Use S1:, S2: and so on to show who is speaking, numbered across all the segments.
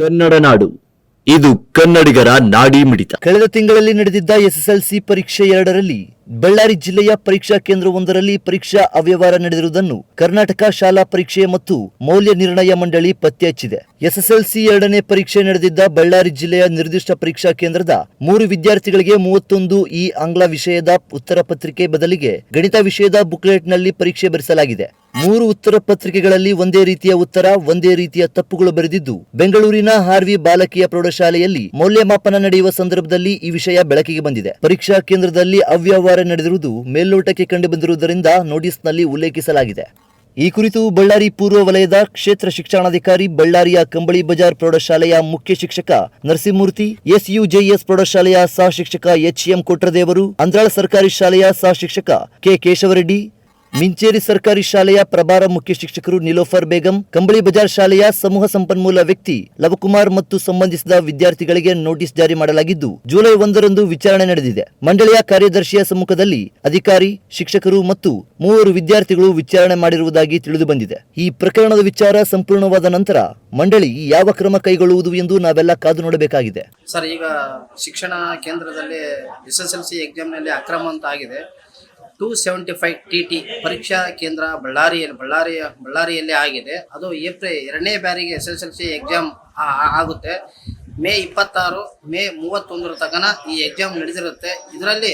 S1: ಕನ್ನಡ ನಾಡು ಇದು ಕನ್ನಡಿಗರ ನಾಡಿ ಮಿಡಿತ.
S2: ಕಳೆದ ತಿಂಗಳಲ್ಲಿ ನಡೆದಿದ್ದ ಎಸ್ಎಸ್ಎಲ್ಸಿ ಪರೀಕ್ಷೆ 2ರಲ್ಲಿ ಬಳ್ಳಾರಿ ಜಿಲ್ಲೆಯ ಪರೀಕ್ಷಾ ಕೇಂದ್ರವೊಂದರಲ್ಲಿ ಪರೀಕ್ಷಾ ಅವ್ಯವಹಾರ ನಡೆದಿರುವುದನ್ನು ಕರ್ನಾಟಕ ಶಾಲಾ ಪರೀಕ್ಷೆ ಮತ್ತು ಮೌಲ್ಯ ನಿರ್ಣಯ ಮಂಡಳಿ ಪತ್ತೆ ಹಚ್ಚಿದೆ. ಎಸ್ಎಸ್ಎಲ್ಸಿ 2ನೇ ಪರೀಕ್ಷೆ ನಡೆದಿದ್ದ ಬಳ್ಳಾರಿ ಜಿಲ್ಲೆಯ ನಿರ್ದಿಷ್ಟ ಪರೀಕ್ಷಾ ಕೇಂದ್ರದ 3 ವಿದ್ಯಾರ್ಥಿಗಳಿಗೆ 31 ಈ ಆಂಗ್ಲ ವಿಷಯದ ಉತ್ತರ ಪತ್ರಿಕೆ ಬದಲಿಗೆ ಗಣಿತ ವಿಷಯದ ಬುಕ್ಲೆಟ್ನಲ್ಲಿ ಪರೀಕ್ಷೆ ಬರೆಸಲಾಗಿದೆ. 3 ಉತ್ತರ ಪತ್ರಿಕೆಗಳಲ್ಲಿ ಒಂದೇ ರೀತಿಯ ಉತ್ತರ, ಒಂದೇ ರೀತಿಯ ತಪ್ಪುಗಳು ಬರೆದಿದ್ದು, ಬೆಂಗಳೂರಿನ ಆರ್ವಿ ಬಾಲಕಿಯ ಪ್ರೌಢಶಾಲೆಯಲ್ಲಿ ಮೌಲ್ಯಮಾಪನ ನಡೆಯುವ ಸಂದರ್ಭದಲ್ಲಿ ಈ ವಿಷಯ ಬೆಳಕಿಗೆ ಬಂದಿದೆ. ಪರೀಕ್ಷಾ ಕೇಂದ್ರದಲ್ಲಿ ಅವ್ಯವಹಾರ ನಡೆದಿರುವುದು ಮೇಲ್ನೋಟಕ್ಕೆ ಕಂಡುಬಂದಿರುವುದರಿಂದ ನೋಟಿಸ್ನಲ್ಲಿ ಉಲ್ಲೇಖಿಸಲಾಗಿದೆ. ಈ ಕುರಿತು ಬಳ್ಳಾರಿ ಪೂರ್ವ ವಲಯದ ಕ್ಷೇತ್ರ ಶಿಕ್ಷಣಾಧಿಕಾರಿ, ಬಳ್ಳಾರಿಯ ಕಂಬಳಿ ಬಜಾರ್ ಪ್ರೌಢಶಾಲೆಯ ಮುಖ್ಯ ಶಿಕ್ಷಕ ನರಸಿಂಹಮೂರ್ತಿ, ಎಸ್ಯುಜೆಎಸ್ ಪ್ರೌಢಶಾಲೆಯ ಸಹ ಶಿಕ್ಷಕ ಎಚ್ಎಂ ಕೊಟ್ರದೇವರು, ಅಂದ್ರಾಳ ಸರ್ಕಾರಿ ಶಾಲೆಯ ಸಹ ಶಿಕ್ಷಕ ಕೆ ಕೇಶವರೆಡ್ಡಿ, ಮಿಂಚೇರಿ ಸರ್ಕಾರಿ ಶಾಲೆಯ ಪ್ರಭಾರ ಮುಖ್ಯ ಶಿಕ್ಷಕರು ನಿಲೋಫರ್ ಬೇಗಂ, ಕಂಬಳಿ ಬಜಾರ್ ಶಾಲೆಯ ಸಮೂಹ ಸಂಪನ್ಮೂಲ ವ್ಯಕ್ತಿ ಲವಕುಮಾರ್ ಮತ್ತು ಸಂಬಂಧಿಸಿದ ವಿದ್ಯಾರ್ಥಿಗಳಿಗೆ ನೋಟಿಸ್ ಜಾರಿ ಮಾಡಲಾಗಿದ್ದು, ಜುಲೈ 1ರಂದು ವಿಚಾರಣೆ ನಡೆದಿದೆ. ಮಂಡಳಿಯ ಕಾರ್ಯದರ್ಶಿಯ ಸಮ್ಮುಖದಲ್ಲಿ ಅಧಿಕಾರಿ, ಶಿಕ್ಷಕರು ಮತ್ತು 3 ವಿದ್ಯಾರ್ಥಿಗಳು ವಿಚಾರಣೆ ಮಾಡಿರುವುದಾಗಿ ತಿಳಿದು ಬಂದಿದೆ. ಈ ಪ್ರಕರಣದ ವಿಚಾರ ಸಂಪೂರ್ಣವಾದ ನಂತರ ಮಂಡಳಿ ಯಾವ ಕ್ರಮ ಕೈಗೊಳ್ಳುವುದು ಎಂದು ನಾವೆಲ್ಲ ಕಾದು ನೋಡಬೇಕಾಗಿದೆ.
S3: ಸರ್, ಈಗ ಶಿಕ್ಷಣ ಕೇಂದ್ರದಲ್ಲಿ ಎಸ್ಎಸ್ಎಲ್ಸಿ ಎಕ್ಸಾಮ್ನಲ್ಲಿ ಅಕ್ರಮ ಅಂತ ಆಗಿದೆ. 275 TT ಪರೀಕ್ಷಾ ಕೇಂದ್ರ ಬಳ್ಳಾರಿಯಲ್ಲಿ ಆಗಿದೆ. ಅದು ಏಪ್ರಿಲ್ 2ನೇ ಬಾರಿಗೆ SSLC ಎಕ್ಸಾಮ್ ಆಗುತ್ತೆ. ಮೇ 26, ಮೇ 31 ತನಕ ಈ ಎಕ್ಸಾಮ್ ನಡೆದಿರುತ್ತೆ. ಇದರಲ್ಲಿ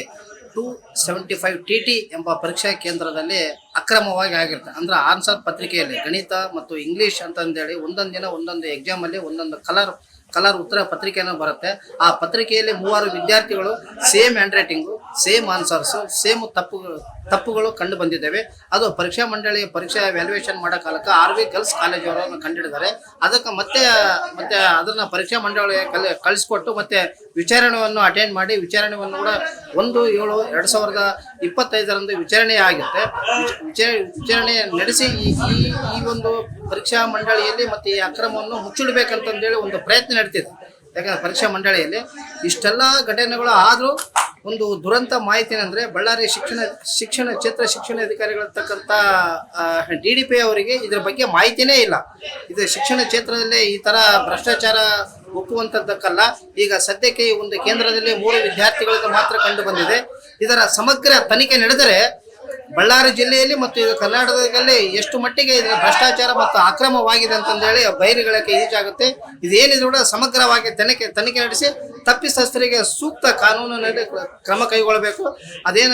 S3: 275 TT ಎಂಬ ಪರೀಕ್ಷಾ ಕೇಂದ್ರದಲ್ಲಿ ಅಕ್ರಮವಾಗಿ ಆಗಿರುತ್ತೆ. ಅಂದ್ರೆ ಆನ್ಸರ್ ಪತ್ರಿಕೆಯಲ್ಲಿ ಗಣಿತ ಮತ್ತು ಇಂಗ್ಲೀಷ್ ಅಂತಂದೇಳಿ ಒಂದೊಂದು ದಿನ ಒಂದೊಂದು ಎಕ್ಸಾಮಲ್ಲಿ ಒಂದೊಂದು ಕಲರ್ ಉತ್ತರ ಪತ್ರಿಕೆಯನ್ನು ಬರುತ್ತೆ. ಆ ಪತ್ರಿಕೆಯಲ್ಲಿ 3 ವಿದ್ಯಾರ್ಥಿಗಳು same hand writing, same answers, same ತಪ್ಪುಗಳು ಕಂಡು ಬಂದಿದ್ದಾವೆ. ಅದು ಪರೀಕ್ಷಾ ಮಂಡಳಿ ಪರೀಕ್ಷಾ ವ್ಯಾಲ್ಯೂಯೇಷನ್ ಮಾಡೋ ಕಾಲಕ್ಕೆ ಆರ್ವಿ ಗರ್ಲ್ಸ್ ಕಾಲೇಜ್ ಅವರನ್ನು ಕಂಡಿಡಿದ್ದಾರೆ. ಅದಕ್ಕೆ ಮತ್ತೆ ಅದನ್ನ ಪರೀಕ್ಷಾ ಮಂಡಳಿ ಕಳಿಸ್ಕೊಟ್ಟು ಮತ್ತೆ ವಿಚಾರಣೆಯನ್ನು ಅಟೆಂಡ್ ಮಾಡಿ ವಿಚಾರಣೆಯನ್ನು ಕೂಡ 1/7/2025ರಂದು ವಿಚಾರಣೆ ಆಗುತ್ತೆ. ವಿಚಾರಣೆ ನಡೆಸಿ ಈ ಒಂದು ಪರೀಕ್ಷಾ ಮಂಡಳಿಯಲ್ಲಿ ಮತ್ತೆ ಈ ಅಕ್ರಮವನ್ನು ಮುಚ್ಚಿಡಬೇಕಂತಂದೇಳಿ ಒಂದು ಪ್ರಯತ್ನ ನಡೀತಿದೆ. ಯಾಕಂದ್ರೆ ಪರೀಕ್ಷಾ ಮಂಡಳಿಯಲ್ಲಿ ಇಷ್ಟೆಲ್ಲ ಘಟನೆಗಳು ಆದರೂ ಒಂದು ದುರಂತ ಮಾಹಿತಿ ಏನಂದ್ರೆ, ಬಳ್ಳಾರಿ ಶಿಕ್ಷಣ ಕ್ಷೇತ್ರ ಶಿಕ್ಷಣಾಧಿಕಾರಿಗಳಿರ್ತಕ್ಕಂಥ DDP ಅವರಿಗೆ ಇದ್ರ ಬಗ್ಗೆ ಮಾಹಿತಿನೇ ಇಲ್ಲ. ಇದು ಶಿಕ್ಷಣ ಕ್ಷೇತ್ರದಲ್ಲಿ ಈ ತರ ಭ್ರಷ್ಟಾಚಾರ ಒಪ್ಪುವಂತದ್ದಕ್ಕಲ್ಲ. ಈಗ ಸದ್ಯಕ್ಕೆ ಈ ಒಂದು ಕೇಂದ್ರದಲ್ಲಿ 3 ವಿದ್ಯಾರ್ಥಿಗಳಿಗೆ ಮಾತ್ರ ಕಂಡು ಬಂದಿದೆ. ಇದರ ಸಮಗ್ರ ತನಿಖೆ ನಡೆದರೆ ಬಳ್ಳಾರಿ ಜಿಲ್ಲೆಯಲ್ಲಿ ಮತ್ತು ಇದು ಕರ್ನಾಟಕದಲ್ಲಿ ಎಷ್ಟು ಮಟ್ಟಿಗೆ ಇದರ ಭ್ರಷ್ಟಾಚಾರ ಮತ್ತು ಅಕ್ರಮವಾಗಿದೆ ಅಂತಂದೇಳಿ ಬಹಿರಂಗಕ್ಕೆ ಈಜಾಗುತ್ತೆ. ಇದೇನಿದ್ರು ಕೂಡ ಸಮಗ್ರವಾಗಿ ತನಿಖೆ ನಡೆಸಿ ತಪ್ಪಿತಸ್ಥರಿಗೆ ಸೂಕ್ತ ಕಾನೂನಿನಲ್ಲಿ ಕ್ರಮ ಕೈಗೊಳ್ಳಬೇಕು. ಅದೇನ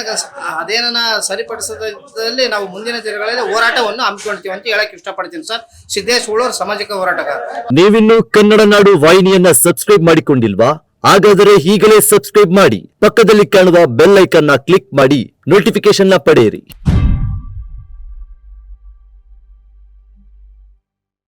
S3: ಸರಿಪಡಿಸದಲ್ಲಿ ನಾವು ಮುಂದಿನ ದಿನಗಳಲ್ಲಿ ಹೋರಾಟವನ್ನು ಹಮ್ಮಿಕೊಳ್ತೀವಿ ಅಂತ ಹೇಳಕ್ ಇಷ್ಟಪಡ್ತೀನಿ ಸರ್. ಸಿದ್ದೇಶ್ ಉಳ್ಳೂರ್, ಸಾಮಾಜಿಕ ಹೋರಾಟಗಾರ.
S1: ನೀವಿನ್ನು ಕನ್ನಡ ನಾಡು ವಾಹಿನಿಯನ್ನ ಸಬ್ಸ್ಕ್ರೈಬ್ ಮಾಡಿಕೊಂಡಿಲ್ವಾ? ಹಾಗಾದರೆ ಈಗಲೇ ಸಬ್ಸ್ಕ್ರೈಬ್ ಮಾಡಿ, ಪಕ್ಕದಲ್ಲಿ ಕಾಣುವ ಬೆಲ್ ಐಕನ್ ಕ್ಲಿಕ್ ಮಾಡಿ ನೋಟಿಫಿಕೇಶನ್ ಪಡೆಯಿರಿ.